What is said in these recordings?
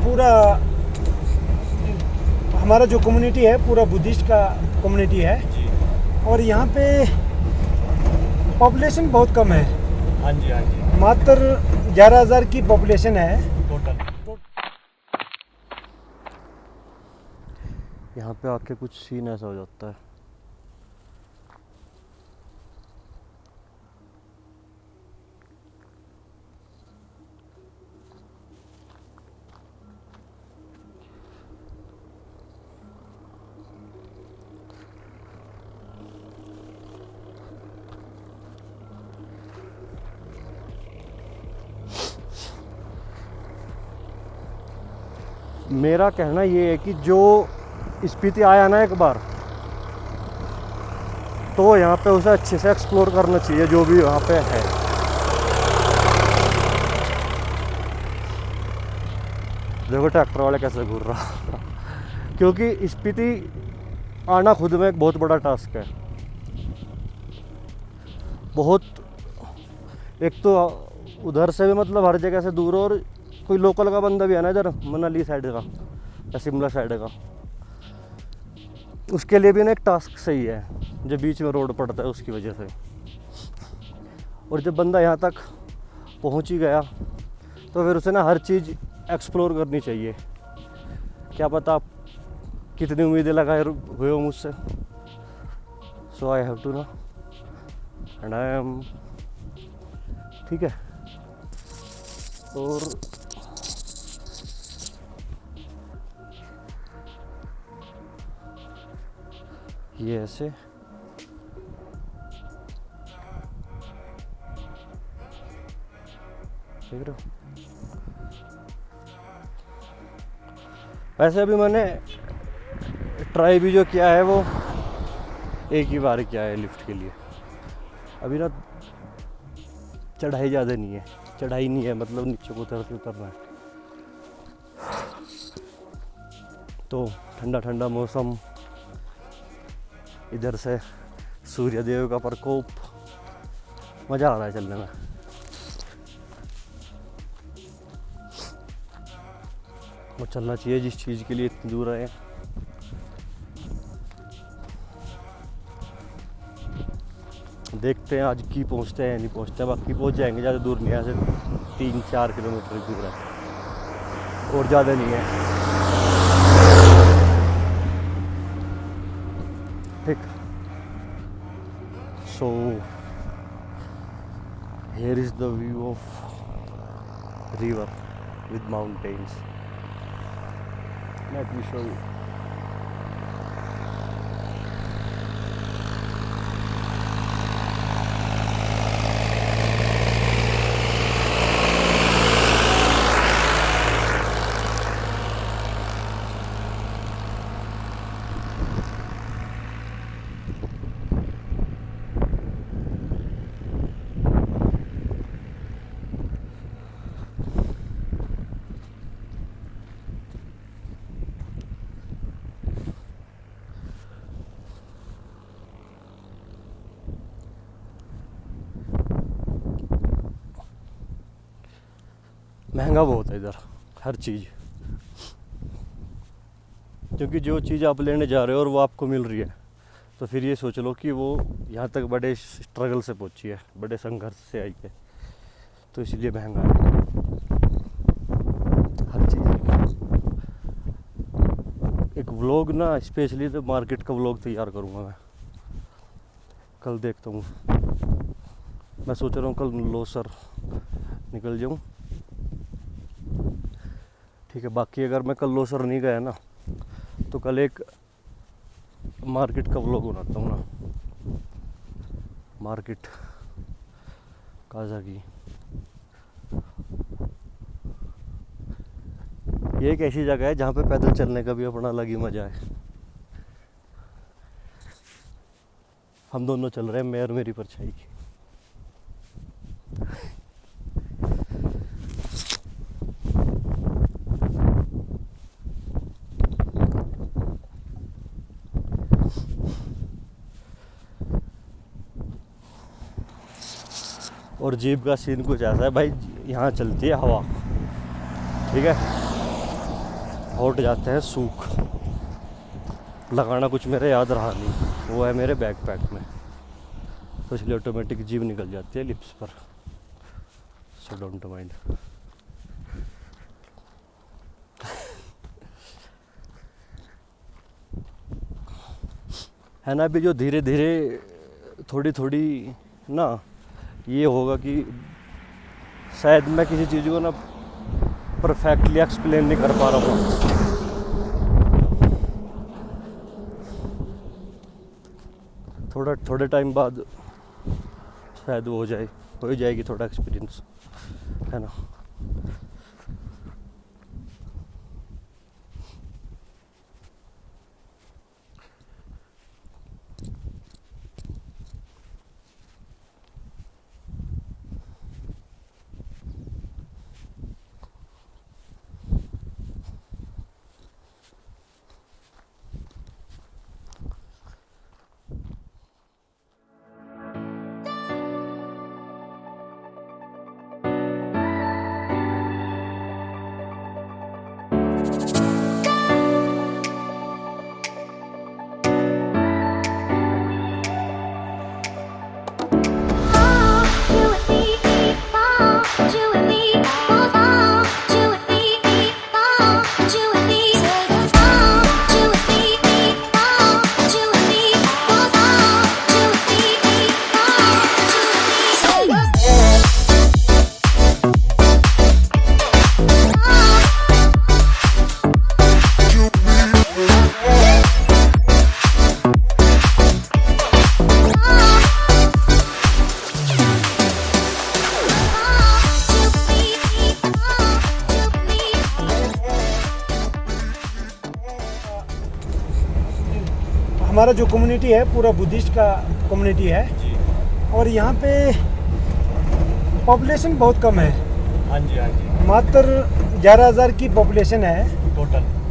पूरा हमारा जो कम्युनिटी है पूरा बुद्धिस्ट का कम्युनिटी है जी। और यहाँ पे पॉपुलेशन बहुत कम है। हाँ जी, हाँ जी। मात्र 11,000 की पॉपुलेशन है टोटल। यहाँ पे आके कुछ सीन ऐसा हो जाता है। मेरा कहना ये है कि जो स्पीति आया ना एक बार, तो यहाँ पे उसे अच्छे से एक्सप्लोर करना चाहिए जो भी यहाँ पे है। देखो ट्रैक्टर वाले कैसे घूर रहा क्योंकि स्पीति आना खुद में एक बहुत बड़ा टास्क है। बहुत, एक तो उधर से भी मतलब हर जगह से दूर, और कोई लोकल का बंदा भी है ना इधर मनाली साइड का या शिमला साइड का, उसके लिए भी ना एक टास्क सही है जो बीच में रोड पड़ता है उसकी वजह से। और जब बंदा यहाँ तक पहुँच ही गया तो फिर उसे ना हर चीज़ एक्सप्लोर करनी चाहिए। क्या पता आप कितनी उम्मीदें लगाए हुए हो मुझसे। सो आई हैव टू ना, एंड आई एम, ठीक है। और ये ऐसे देख रहे हो। वैसे अभी मैंने ट्राई भी जो किया है वो एक ही बार किया है लिफ्ट के लिए। अभी ना चढ़ाई ज़्यादा नहीं है, चढ़ाई नहीं है, मतलब नीचे को उतरना है। तो ठंडा ठंडा मौसम, इधर से सूर्य देव का प्रकोप, मज़ा आ रहा है चलने में। वो चलना चाहिए जिस चीज़ के लिए इतनी दूर आए। देखते हैं आज की पहुंचते हैं नहीं पहुंचते हैं, बाकी पहुंच जाएंगे। ज़्यादा दूर नहीं है, ऐसे 3-4 किलोमीटर दूर है और ज़्यादा नहीं है, ठीक। So here is the view of river with mountains. Let me show you. महंगा बहुत है इधर हर चीज़, क्योंकि जो चीज़ आप लेने जा रहे हो और वो आपको मिल रही है, तो फिर ये सोच लो कि वो यहाँ तक बड़े स्ट्रगल से पहुँची है, बड़े संघर्ष से आई है, तो इसलिए महंगा है हर चीज़। एक व्लॉग ना स्पेशली तो मार्केट का व्लॉग तैयार करूँगा मैं कल, देखता हूँ। मैं सोच रहा हूँ कल लोसर निकल जाऊँ, ठीक है। बाकी अगर मैं कल लोसर नहीं गया ना तो कल एक मार्केट का व्लॉग बनाता हूँ ना, मार्केट काजा की। ये एक ऐसी जगह है जहाँ पे पैदल चलने का भी अपना अलग ही मजा है। हम दोनों चल रहे हैं, मैं और मेरी परछाई की। और जीप का सीन कुछ ऐसा है भाई, यहाँ चलती है हवा, ठीक है। हॉट जाते हैं सूख। लगाना कुछ मेरे याद रहा नहीं, वो है मेरे बैकपैक में, तो इसलिए ऑटोमेटिक जीभ निकल जाती है लिप्स पर। So don't mind. है ना, अभी जो धीरे धीरे थोड़ी थोड़ी ना ये होगा कि शायद मैं किसी चीज़ को ना परफेक्टली एक्सप्लेन नहीं कर पा रहा हूँ। थोड़े टाइम बाद शायद वो हो जाएगी थोड़ा एक्सपीरियंस, है ना। हमारा जो कम्युनिटी है पूरा बुद्धिस्ट का कम्युनिटी है जी। और यहाँ पे पॉपुलेशन बहुत कम है। हाँ जी, हाँ जी। मात्र 11,000 की पॉपुलेशन है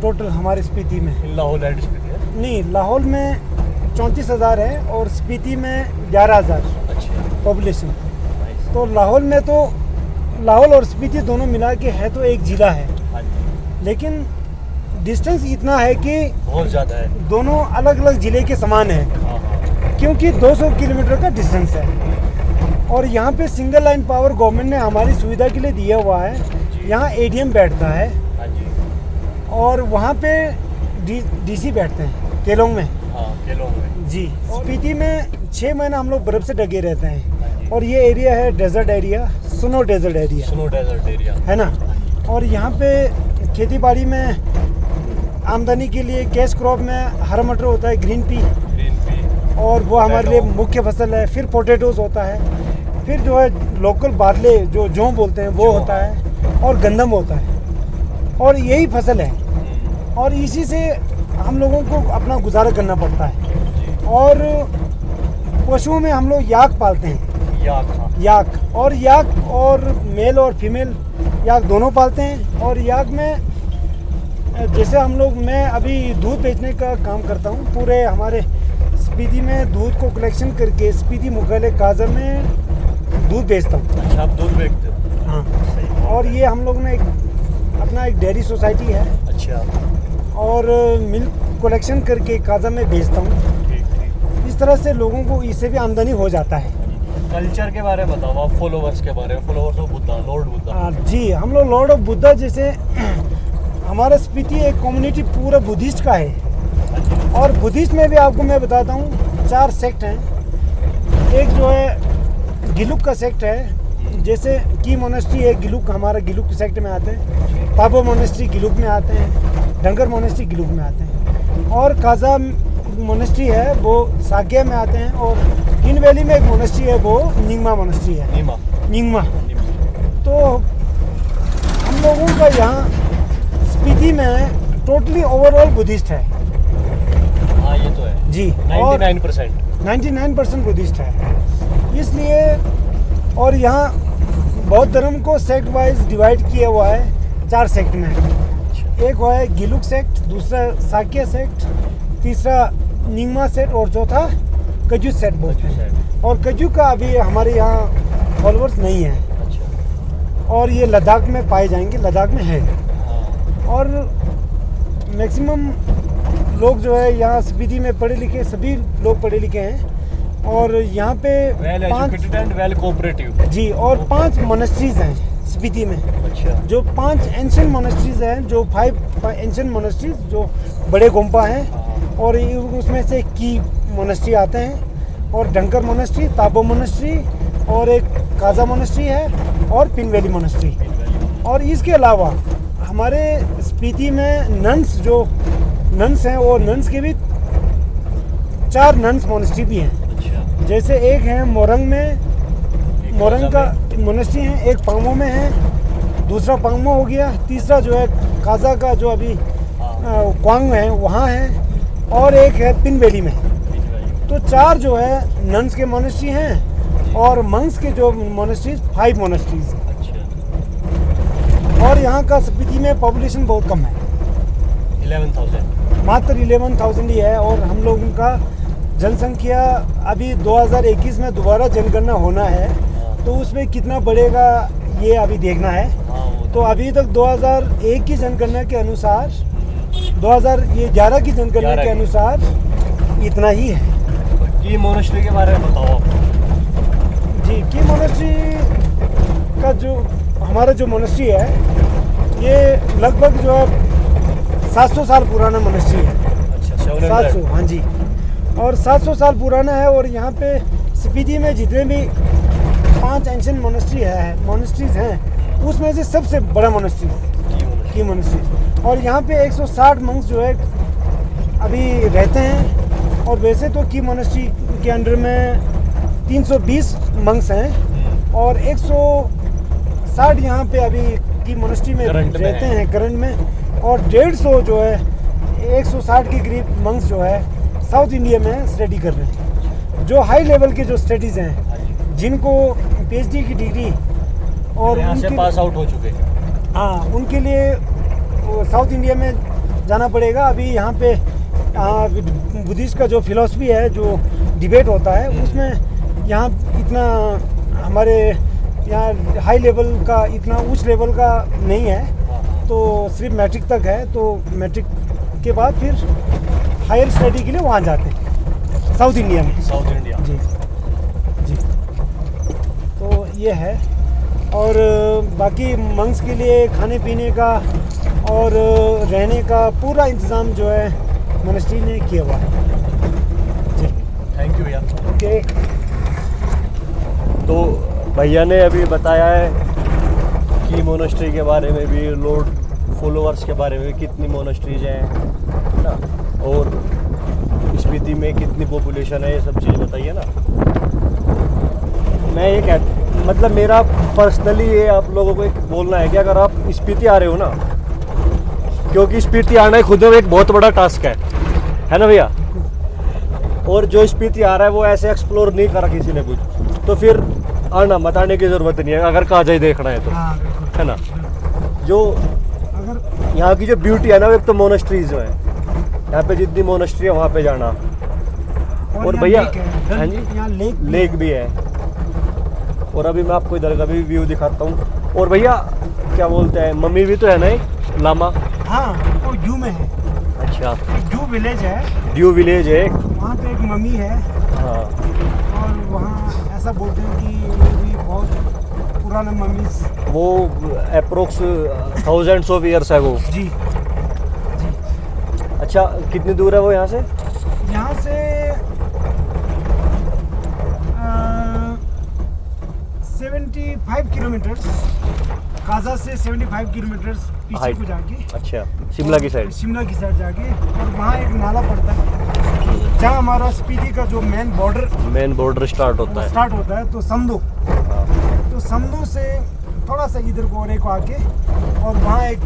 टोटल हमारे स्पीति में। लाहौल एंड स्पीति है? नहीं, लाहौल में 34,000 है और स्पीति में 11,000 अच्छा पॉपुलेशन। तो लाहौल और स्पीति दोनों मिला के है तो एक ज़िला है। हाँ जी। लेकिन डिस्टेंस इतना है कि बहुत ज़्यादा है, दोनों अलग अलग ज़िले के समान है। हाँ हाँ। क्योंकि 200 किलोमीटर का डिस्टेंस है और यहाँ पे सिंगल लाइन पावर गवर्नमेंट ने हमारी सुविधा के लिए दिया हुआ है। यहाँ एडीएम बैठता है हाँ जी। और वहाँ पे डीसी बैठते हैं केलोंग में। हाँ, केलोंग में जी। स्पीति में 6 महीना हम लोग बर्फ़ से ढके रहते हैं हाँ जी। और ये एरिया है desert area, snow desert area है ना। और यहाँ पे खेती बाड़ी में आमदनी के लिए कैश क्रॉप में हरा मटर होता है, ग्रीन पी, और वो हमारे लिए मुख्य फसल है। फिर पोटैटोज होता है, फिर जो है लोकल बादले जो जौ बोलते हैं वो होता है, और गंदम होता है, और यही फसल है। और इसी से हम लोगों को अपना गुजारा करना पड़ता है। और पशुओं में हम लोग याक पालते हैं, याक और मेल और फीमेल याक दोनों पालते हैं। और याक में जैसे मैं अभी दूध बेचने का काम करता हूँ। पूरे हमारे स्पीति में दूध को कलेक्शन करके स्पीति मुख्यालय काजा में दूध बेचता हूँ। अच्छा, आप दूध बेचते हो? हाँ। सही। और ये हम लोग ने अपना एक डेयरी सोसाइटी है। अच्छा। और मिल्क कलेक्शन करके काजा में बेचता हूँ। ठीक। इस तरह से लोगों को इससे भी आमदनी हो जाता है। कल्चर के बारे में बताओ आप, फॉलोवर्स के बारे में। Followers of Buddha, lord Buddha. जी, हम लोग लॉर्ड ऑफ बुद्धा, जैसे हमारा स्पीति एक कम्युनिटी पूरा बुद्धिस्ट का है। और बुद्धिस्ट में भी आपको मैं बताता हूँ 4 सेक्ट हैं। एक जो है गिलुक का सेक्ट है, जैसे की मोनेस्ट्री है गिलुक, हमारा गिलुक सेक्ट में आते हैं। पापो मोनेस्ट्री गिलुक में आते हैं, डंगर मोनेस्ट्री गिलुक में आते हैं। और काजा मोनेस्ट्री है वो साग्या में आते हैं। और इन वैली में एक मोनेस्ट्री है वो निंगमा मोनेस्ट्री है, निंगमा। तो हम लोगों का यहाँ स्पीति में टोटली ओवरऑल बुद्धिस्ट है। हाँ, ये तो है जी। 99% बुद्धिस्ट है। इसलिए और यहाँ बौद्ध धर्म को सेक्ट वाइज डिवाइड किया हुआ है 4 सेक्ट में। एक हुआ है गिलुक सेक्ट, दूसरा साक्य सेक्ट, तीसरा निंगमा सेक्ट, और चौथा कजू सेक्ट बोलते हैं। और कजू का अभी हमारे यहाँ फॉलोअर्स नहीं है। अच्छा। और ये लद्दाख में पाए जाएंगे, लद्दाख में है। और मैक्सिमम लोग जो है यहाँ स्पीति में पढ़े लिखे, सभी लोग पढ़े लिखे हैं। और यहाँ पे well educated and well cooperative जी, और 5 मोनेस्ट्रीज हैं स्पीति में। अच्छा। जो 5 एंशिएंट मोनेस्ट्रीज हैं, जो 5 एंशिएंट मोनेस्ट्रीज जो बड़े गोम्पा हैं, और उसमें से की मोनेस्ट्री आते हैं, और डंकर मोनेस्ट्री, ताबो मोनेस्ट्री, और एक काजा मोनेस्ट्री है, और पिन वैली मोनेस्ट्री। और इसके अलावा हमारे स्पीति में नन्स हैं, और नन्स के भी 4 नन्स मोनेस्ट्री भी हैं। अच्छा। जैसे एक है मोरंग में, मोरंग का मोनेस्ट्री है, एक पांगमो में है, दूसरा पांगमो हो गया, तीसरा जो है काजा का जो अभी क्वांग है वहाँ है, और एक है पिन वैली में। तो 4 जो है नन्स के मोनेस्ट्री हैं, और मंक्स के जो मोनेस्ट्रीज 5 मोनेस्ट्रीज। और यहाँ का स्पीति में पॉपुलेशन बहुत कम है, 11,000 मात्र 11,000 ही है। और हम लोगों का जनसंख्या अभी 2021 में दोबारा जनगणना होना है, तो उसमें कितना बढ़ेगा ये अभी देखना है। तो अभी तक 2001 की जनगणना के अनुसार, 2011 की जनगणना के अनुसार इतना ही है। की मोनेस्ट्री के बारे में बताओ आप। जी, की मोनेस्ट्री का जो हमारा जो मोनेस्ट्री है, ये लगभग जो है 700 साल पुराना मोनेस्ट्री है। अच्छा, 700, हाँ जी, और 700 साल पुराना है। और यहाँ पे स्पीति में जितने भी 5 एंशिएंट मोनेस्ट्रीज हैं, उसमें से सबसे बड़ा मोनेस्ट्री की मोनेस्ट्री। और यहाँ पे 160 मंक्स जो है अभी रहते हैं। और वैसे तो की मोनेस्ट्री के अंडर में 320 मंक्स हैं, और 160 यहाँ पे अभी की मोनेस्ट्री में रहते हैं करंट में। और 150 जो है 160 के करीब मंक्स जो है साउथ इंडिया में स्टडी कर रहे हैं, जो हाई लेवल के जो स्टडीज़ हैं, जिनको पीएचडी की डिग्री और यहाँ से पास आउट हो चुके हैं। हाँ, उनके लिए साउथ इंडिया में जाना पड़ेगा। अभी यहाँ पे बुद्धिस्ट का जो फिलॉसफी है, जो डिबेट होता है, उसमें यहाँ इतना हमारे यहाँ हाई लेवल का, इतना उच्च लेवल का नहीं है, तो सिर्फ मैट्रिक तक है। तो मैट्रिक के बाद फिर हायर स्टडी के लिए वहाँ जाते हैं साउथ इंडिया में। साउथ इंडिया जी जी, तो ये है। और बाकी मंक्स के लिए खाने पीने का और रहने का पूरा इंतज़ाम जो है मोनेस्ट्री ने किया हुआ है। जी, थैंक यू भैया। ओके। तो भैया ने अभी बताया है कि मोनेस्ट्री के बारे में भी, लॉर्ड फॉलोअर्स के बारे में, कितनी मोनेस्ट्रीज हैं ना, और स्पीति में कितनी पॉपुलेशन है, ये सब चीज़ बताइए ना। मैं ये मतलब मेरा पर्सनली ये आप लोगों को एक बोलना है कि अगर आप स्पीति आ रहे हो ना, क्योंकि स्पीति आना खुद में एक बहुत बड़ा टास्क है ना भैया। और जो स्पीति आ रहा है वो ऐसे एक्सप्लोर नहीं करा किसी ने कुछ, तो फिर आना, मत आने की ज़रूरत नहीं है अगर काजा ही देखना है तो, है ना। जो अगर यहाँ की जो ब्यूटी है ना, वो एक तो मोनेस्ट्रीज जो है, यहाँ पे जितनी मोनेस्ट्री है वहाँ पे जाना। और भैया हाँ जी, यहाँ लेक भी है। और अभी मैं आपको इधर का भी व्यू दिखाता हूँ। और भैया क्या बोलते हैं, मम्मी भी तो है ना लामा? हाँ, वो ड्यू में है। अच्छा, ड्यू विलेज है। ड्यू विलेज है, वहाँ पे एक मम्मी है। हाँ। और वहाँ ऐसा बोलते हैं कि ये भी बहुत पुराना मम्मीज, वो अप्रोक्स थाउजेंड्स ऑफ ईयर्स है वो। जी जी। अच्छा, कितनी दूर है वो यहाँ से? यहाँ से 75 किलोमीटर्स, काजा से 75 किलोमीटर्स पीछे को जाके। अच्छा, शिमला की साइड? शिमला की साइड जाके, और वहाँ एक नाला पड़ता है जहाँ हमारा स्पीति का जो मेन बॉर्डर स्टार्ट होता है। तो समदो, तो समदो से थोड़ा सा इधर को और एक आके, और वहाँ एक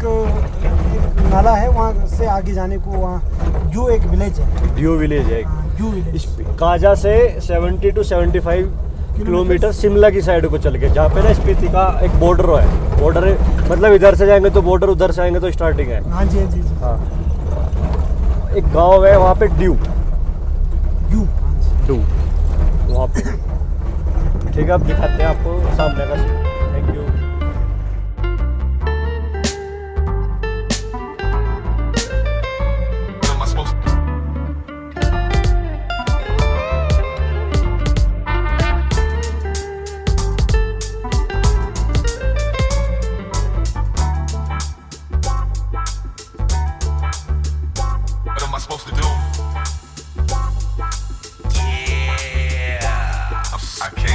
नाला है, वहाँ से आगे जाने को वहाँ ड्यू एक विलेज है। ड्यू विलेज है। ड्यू विलेज काजा से 70 to 75 किलोमीटर शिमला की साइड को चल के, जहाँ पे ना स्पीति का एक बॉर्डर है। बॉर्डर मतलब इधर से जाएंगे तो बॉर्डर, उधर से आएंगे तो स्टार्टिंग है। हाँ जी, हाँ जी, हाँ। एक गांव है वहाँ पे ड्यू वहाँ पे। ठीक है, अब दिखाते हैं आपको सामने का। Thank you. I came